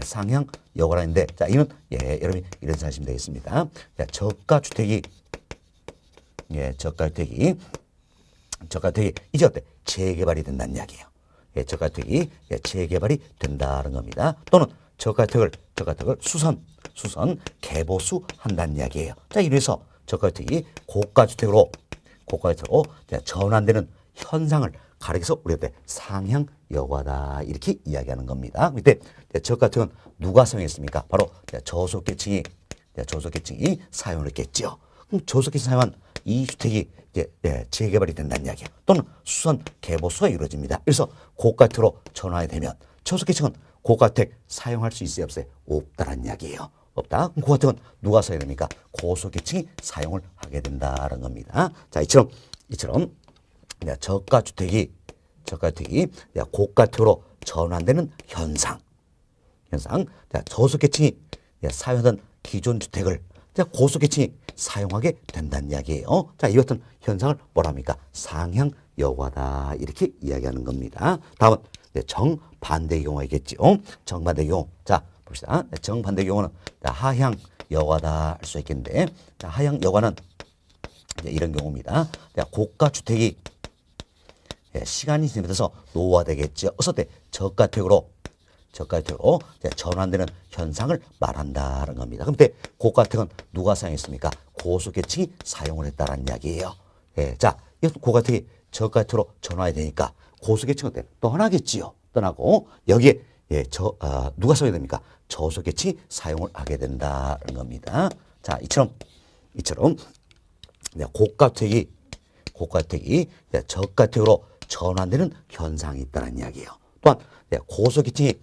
상향 여과라는데, 자, 이는 여러분이 이런 생각하시면 되겠습니다. 저가 주택이 이제 어때? 재개발이 된다는 이야기예요. 저가 주택이 재개발이 된다는 겁니다. 또는 저가 주택을 수선 개보수 한다는 이야기예요. 자, 이래서 저가 주택이 고가 주택으로 전환되는 현상을 가리켜서 우리가 상향 여과다 이렇게 이야기하는 겁니다. 이때 저가 주택은 누가 사용했습니까? 바로 저소계층이 사용을 했겠죠. 그럼 저소계층이 사용한 이 주택이 이제 재개발이 된다는 이야기예요. 또는 수선 개보수가 이루어집니다. 그래서 고가택으로 전환이 되면 저소계층은 고가택 사용할 수 있어요, 없어요? 없다라는 이야기예요. 없다. 그럼 고가택은 누가 사용해야 됩니까? 고소계층이 사용을 하게 된다는 겁니다. 자, 이처럼 저가 주택이 고가택으로 전환되는 현상. 자, 저소계층이 사용하던 기존 주택을 고소계층이 사용하게 된다는 이야기예요. 자, 이 같은 현상을 뭐랍니까? 상향 여과다 이렇게 이야기하는 겁니다. 다음은 정반대의 경우가 있겠죠. 정반대 경우. 자, 봅시다. 정반대 경우는 하향 여과다 할 수 있겠는데, 자, 하향 여과는 이런 경우입니다. 고가 주택이 시간이 지나면서 노후화되겠죠. 어서 저가택으로 전환되는 현상을 말한다는 겁니다. 그럼 고가택은 누가 사용했습니까? 고소계층이 사용을 했다는 이야기예요. 자, 고가택이 저가택으로 전환이 되니까 고소계층은 떠나겠지요. 떠나고 여기에 누가 사용해야 됩니까? 저소계층이 사용을 하게 된다는 겁니다. 자, 이처럼 고가택이 저가택으로 전환되는 현상이 있다는 이야기예요. 또한 고소계층이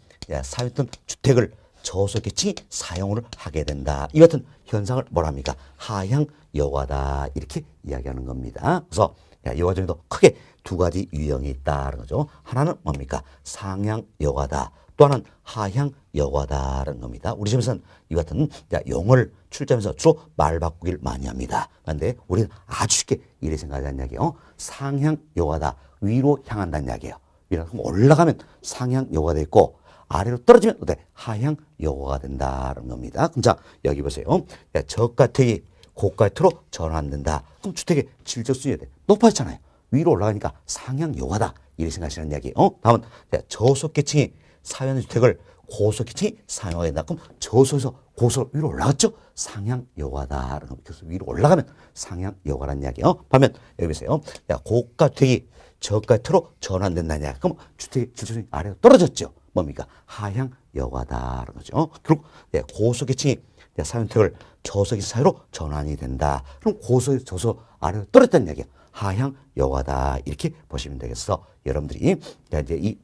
사용했던 주택을 저소계층이 사용을 하게 된다. 이 같은 현상을 뭐랍니까? 하향 여과다 이렇게 이야기하는 겁니다. 그래서 이 과정에도 크게 두 가지 유형이 있다는 거죠. 하나는 뭡니까? 상향 여과다. 또 하나는 하향 여과다라는 겁니다. 우리 집에서는 이 같은 용어를 출제하면서 주로 말 바꾸기를 많이 합니다. 그런데 우리는 아주 쉽게 이렇게 생각하자는 이야기예요. 상향 여과다. 위로 향한다는 이야기예요. 위로 올라가면 상향 여과가 있고 아래로 떨어지면 하향 여과가 된다는 겁니다. 그럼 자, 여기 보세요. 저가택이 고가택으로 전환된다. 그럼 주택의 질적 수준이 높아지잖아요. 위로 올라가니까 상향 여과다. 이렇게 생각하시는 이야기예요. 다음은 저소계층이 사용하는 주택을 고소계층이 사용하게 된다. 그럼 저소에서 고소로 위로 올라갔죠? 상향 여과다. 그래서 위로 올라가면 상향 여과라는 이야기예요. 반면 여기 보세요. 고가택이 저가택으로 전환된다냐. 그럼 주택의 질적 수준이 아래로 떨어졌죠. 뭡니까? 하향 여과다라는 거죠. 결국 고소계층이 사용택을 저소계층 사유로 전환이 된다. 그럼 고소에서 저소 아래로 떨어졌다는 이야기야. 하향 여과다 이렇게 보시면 되겠어. 여러분들이 이제 이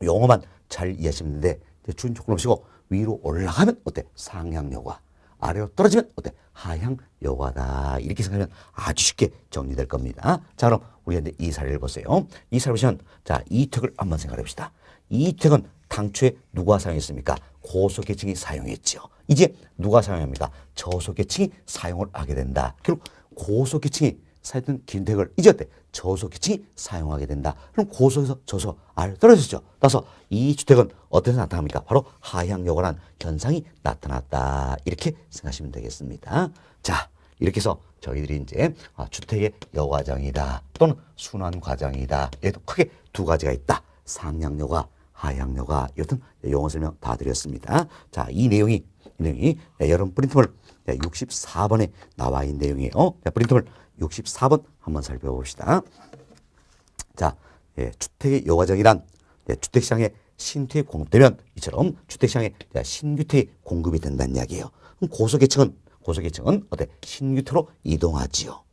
용어만 잘 이해하시면 되는데 준 조건 없이고 위로 올라가면 상향 여과. 아래로 떨어지면 하향 여과다. 이렇게 생각하면 아주 쉽게 정리될 겁니다. 자, 그럼 우리가 이제 이 사례를 보세요. 이 사례를 보시면 자, 이택을 한번 생각해 봅시다. 이택은 당초에 누가 사용했습니까? 고소계층이 사용했죠. 이제 누가 사용합니까? 저소계층이 사용을 하게 된다. 결국 고소계층이 사회적 기준택을 이제 어때? 저소계층이 사용하게 된다. 그럼 고소에서 저소 아래로 떨어졌죠. 따라서 이 주택은 어디서 나타납니까? 바로 하향 요관한 현상이 나타났다. 이렇게 생각하시면 되겠습니다. 자, 이렇게 해서 저희들이 이제 주택의 여과정이다 또는 순환 과정이다. 얘도 크게 두 가지가 있다. 상향 요과, 하향 요과. 이것은 용어 설명 다 드렸습니다. 자, 이 내용이 여러분 프린트물 64번에 나와 있는 내용이에요. 프린트물 64번 한번 살펴봅시다. 자, 주택의 여과정이란 주택시장에 신주택이 공급되면 이처럼 주택시장에 신주택이 공급이 된다는 이야기예요. 그럼 고소계층은 어때? 신주택으로 이동하지요.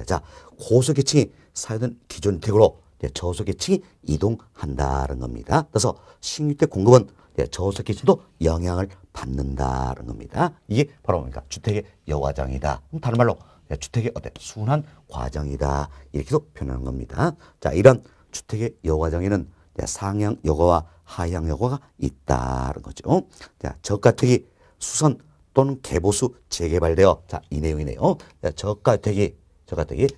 자, 고소계층이 사유된 기존주택으로 저소계층이 이동한다는 겁니다. 그래서 신주택 공급은 저소계층도 영향을 받는다는 겁니다. 이게 바로 뭡니까? 주택의 여과정이다. 다른 말로 주택의 어때? 순환 과정이다. 이렇게도 표현하는 겁니다. 자, 이런 주택의 여과정에는 상향 여과와 하향 여과가 있다는 거죠. 자, 저가택이 수선 또는 개보수 재개발되어, 자, 이 내용이네요. 저가택이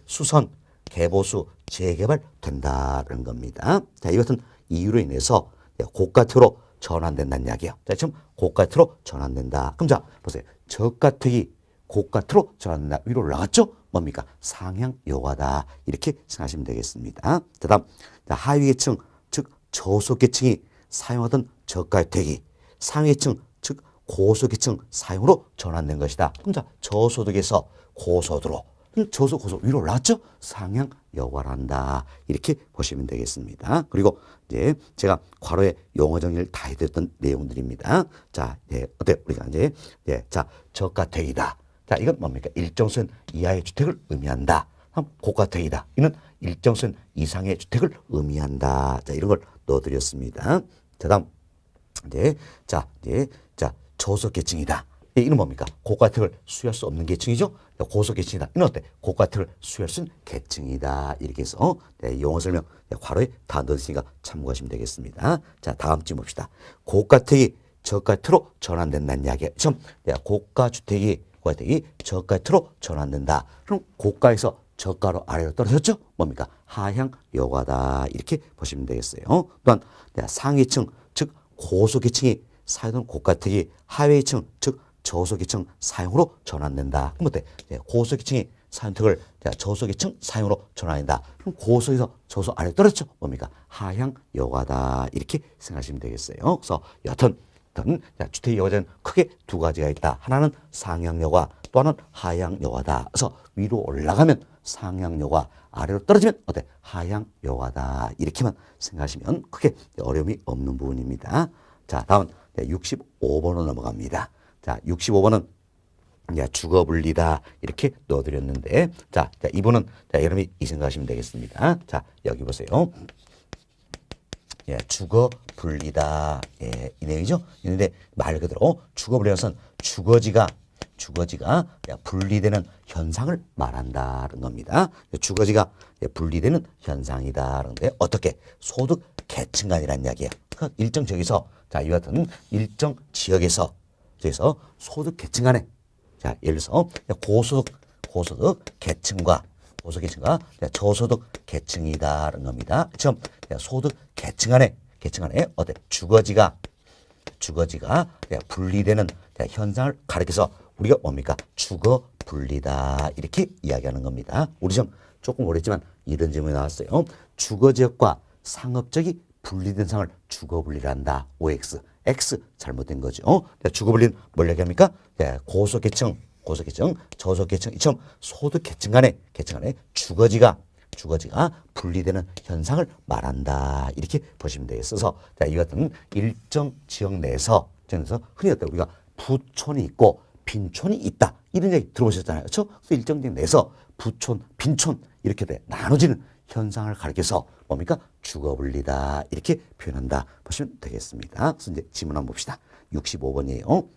수선, 개보수 재개발된다는 겁니다. 자, 이것은 이유로 인해서 고가택으로 전환된다는 이야기예요. 자, 지금 고가택으로 전환된다. 그럼 자, 보세요. 저가택이 고가택으로 전환된다. 위로 올라갔죠? 뭡니까? 상향 여과다. 이렇게 생각하시면 되겠습니다. 자, 다음 하위계층, 즉 저소계층이 사용하던 저가택이 상위계층, 즉 고소계층 사용으로 전환된 것이다. 그럼 자, 저소득에서 고소득으로, 저소 위로 올라갔죠? 상향 여과한다. 이렇게 보시면 되겠습니다. 그리고 이제 제가 괄호에 용어 정리를 다 해드렸던 내용들입니다. 자, 어때요? 우리가 자, 저가택이다. 자, 이건 뭡니까? 일정선 이하의 주택을 의미한다. 고가택이다. 이는 일정선 이상의 주택을 의미한다. 자, 이런 걸 넣어드렸습니다. 자, 다음 자, 저소계층이다. 이는 뭡니까? 고가택을 수여할 수 없는 계층이죠. 고소계층이다. 이는 어때? 고가택을 수여할 수 있는 계층이다. 이렇게 해서 용어 설명 괄호에 다 넣으시니까 참고하시면 되겠습니다. 자, 다음 쯤 봅시다. 고가택이 저가택으로 전환된다는 이야기예요. 참, 고가주택이 저가택으로 전환된다. 그럼 고가에서 저가로 아래로 떨어졌죠? 뭡니까? 하향 여과다. 이렇게 보시면 되겠어요. 또한 상위층, 즉 고소계층이 사용하던 고가택이 하위층, 즉 저소계층 사용으로 전환된다. 그럼 어때? 고소계층이 사용택을 저소계층 사용으로 전환된다. 그럼 고소에서 저소 아래 떨어졌죠? 뭡니까? 하향 여과다. 이렇게 생각하시면 되겠어요. 그래서 여튼 주택 여과는 크게 두 가지가 있다. 하나는 상향 여과, 또 하나는 하향 여과다. 그래서 위로 올라가면 상향 여과, 아래로 떨어지면 어때? 하향 여과다. 이렇게만 생각하시면 크게 어려움이 없는 부분입니다. 자, 다음 65번으로 넘어갑니다. 자, 65번은 주거분리다. 이렇게 넣어드렸는데, 자, 이번은 여러분이 이 생각하시면 되겠습니다. 자, 여기 보세요. 주거분리다. 이 내용이죠. 있는데 말 그대로 주거분리라는 것은 주거지가 분리되는 현상을 말한다는 겁니다. 주거지가 분리되는 현상이다라는데 어떻게? 소득 계층 간이라는 이야기예요. 그러니까 일정 지역에서 이와 같은 일정 지역에서 소득 계층 간에 예를 들어서 고소득 계층과 저소득 계층이다라는 겁니다. 지금 소득 계층 간에 어때? 주거지가 분리되는 현상을 가리켜서 우리가 뭡니까? 주거 분리다. 이렇게 이야기하는 겁니다. 우리 좀 조금 오래지만 이런 질문이 나왔어요. 주거지역과 상업적이 분리된 상을 주거분리한다. OX. X 잘못된 거죠. 주거분리는 뭘 얘기합니까? 고소계층, 저소계층, 이처럼 소득계층 간의 주거지가 분리되는 현상을 말한다. 이렇게 보시면 되겠어서 이 같은 일정 지역 내에서 흔히 우리가 부촌이 있고 빈촌이 있다. 이런 얘기 들어보셨잖아요. 그렇죠? 그래서 일정 지역 내에서 부촌, 빈촌 이렇게 나눠지는 현상을 가리켜서 뭡니까? 주거분리다. 이렇게 표현한다. 보시면 되겠습니다. 그래서 이제 질문 한번 봅시다. 65번이에요.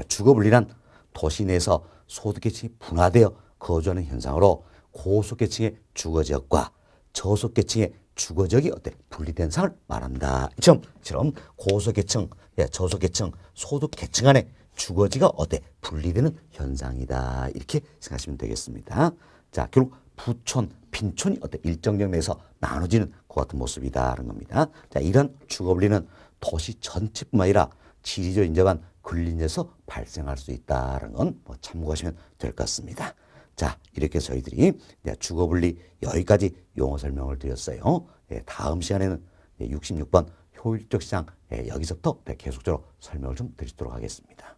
주거분리란 도시 내에서 소득계층이 분화되어 거주하는 현상으로 고소계층의 주거지역과 저소계층의 주거지역이 어때? 분리된 상을 말한다. 이처럼 고소계층, 저소계층, 소득계층 간의 주거지가 어때? 분리되는 현상이다. 이렇게 생각하시면 되겠습니다. 자, 결국 부촌, 빈촌이 어때? 일정 지역 내에서 나눠지는 그 같은 모습이다라는 겁니다. 자, 이런 주거 분리는 도시 전체뿐만 아니라 지리적 인접한 근린지에서 발생할 수 있다는 건 뭐 참고하시면 될 것 같습니다. 자, 이렇게 저희들이 주거 분리 여기까지 용어 설명을 드렸어요. 다음 시간에는 66번 효율적 시장 여기서부터 계속적으로 설명을 좀 드리도록 하겠습니다.